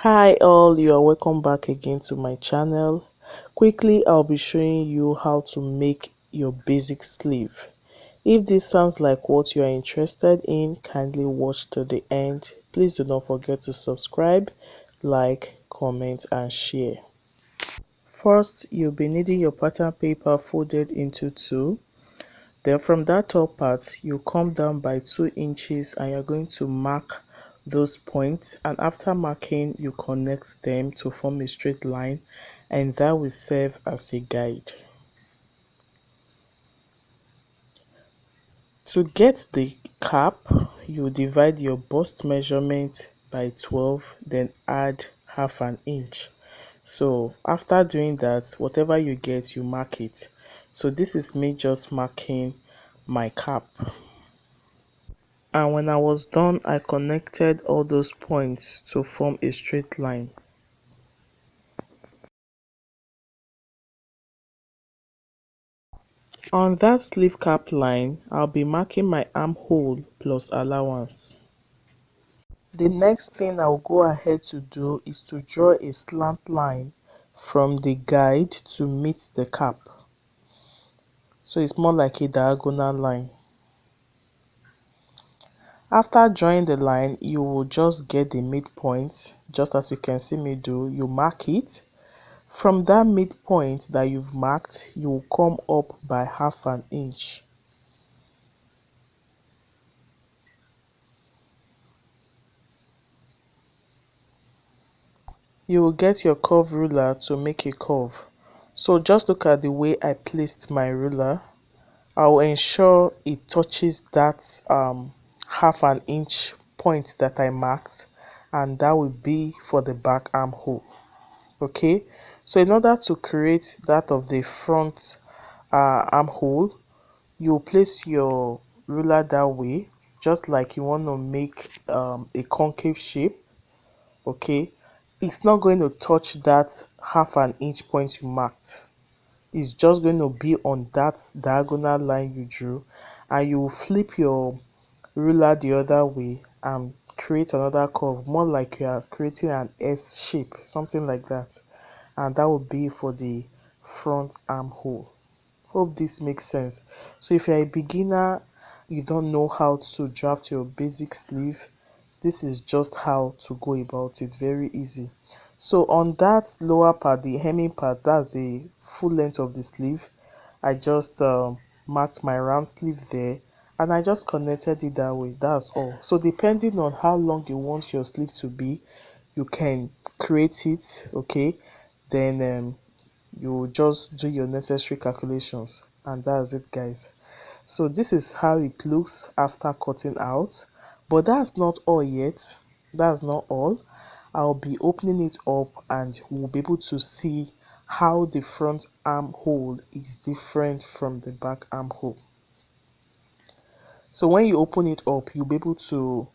Hi all, you are welcome back again to my channel. Quickly, I'll be showing you how to make your basic sleeve. If this sounds like what you are interested in, kindly watch to the end. Please do not forget to subscribe, like, comment and share. First, you'll be needing your pattern paper folded into two. Then from that top part, you come down by 2 inches and you're going to mark those points, and after marking you connect them to form a straight line, and that will serve as a guide. To get the cap, you divide your bust measurement by 12, then add half an inch. So after doing that, whatever you get, you mark it. So this is me just marking my cap. And when I was done, I connected all those points to form a straight line. On that sleeve cap line, I'll be marking my armhole plus allowance. The next thing I'll go ahead to do is to draw a slant line from the guide to meet the cap. So it's more like a diagonal line. After drawing the line, you will just get the midpoint, just as you can see me do. You mark it. From that midpoint that you've marked, you will come up by half an inch. You will get your curve ruler to make a curve. So just look at the way I placed my ruler. I will ensure it touches that half an inch point that I marked, and that will be for the back armhole. Okay, so in order to create that of the front armhole, you place your ruler that way, just like you want to make a concave shape. Okay, it's not going to touch that half an inch point you marked. It's just going to be on that diagonal line you drew, and you will flip your ruler the other way and create another curve, more like you are creating an S shape, something like that. And that will be for the front armhole. Hope this makes sense. So if you're a beginner, you don't know how to draft your basic sleeve, this is just how to go about it. Very easy. So on that lower part, the hemming part, that's the full length of the sleeve, I just marked my round sleeve there, and I just connected it that way. That's all. So depending on how long you want your sleeve to be, you can create it. Okay, then you just do your necessary calculations, and that's it, guys. So this is how it looks after cutting out, but that's not all yet. That's not all. I'll be opening it up and we'll be able to see how the front armhole is different from the back armhole. So when you open it up, you'll be able to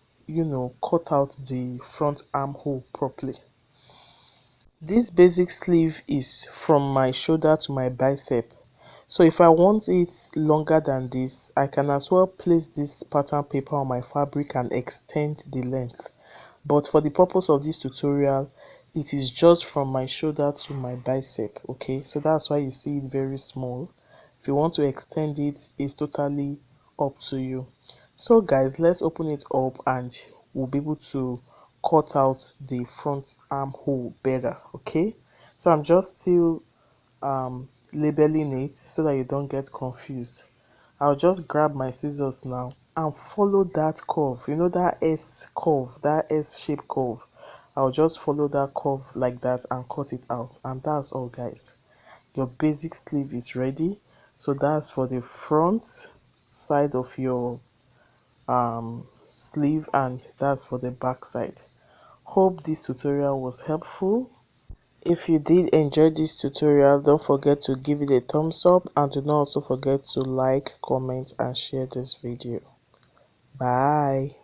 cut out the front armhole properly. This basic sleeve is from my shoulder to my bicep. So if I want it longer than this, I can as well place this pattern paper on my fabric and extend the length. But for the purpose of this tutorial, it is just from my shoulder to my bicep. Okay, so that's why you see it very small. If you want to extend it, it's totally up to you. So guys, let's open it up and we'll be able to cut out the front armhole better. Okay, so I'm just still labeling it so that you don't get confused. I'll just grab my scissors now and follow that curve, that S curve, that S shape curve. I'll just follow that curve like that and cut it out, and that's all, guys. Your basic sleeve is ready. So that's for the front side of your sleeve, and that's for the back side. Hope this tutorial was helpful. If you did enjoy this tutorial, don't forget to give it a thumbs up, and do not also forget to like, comment and share this video. Bye.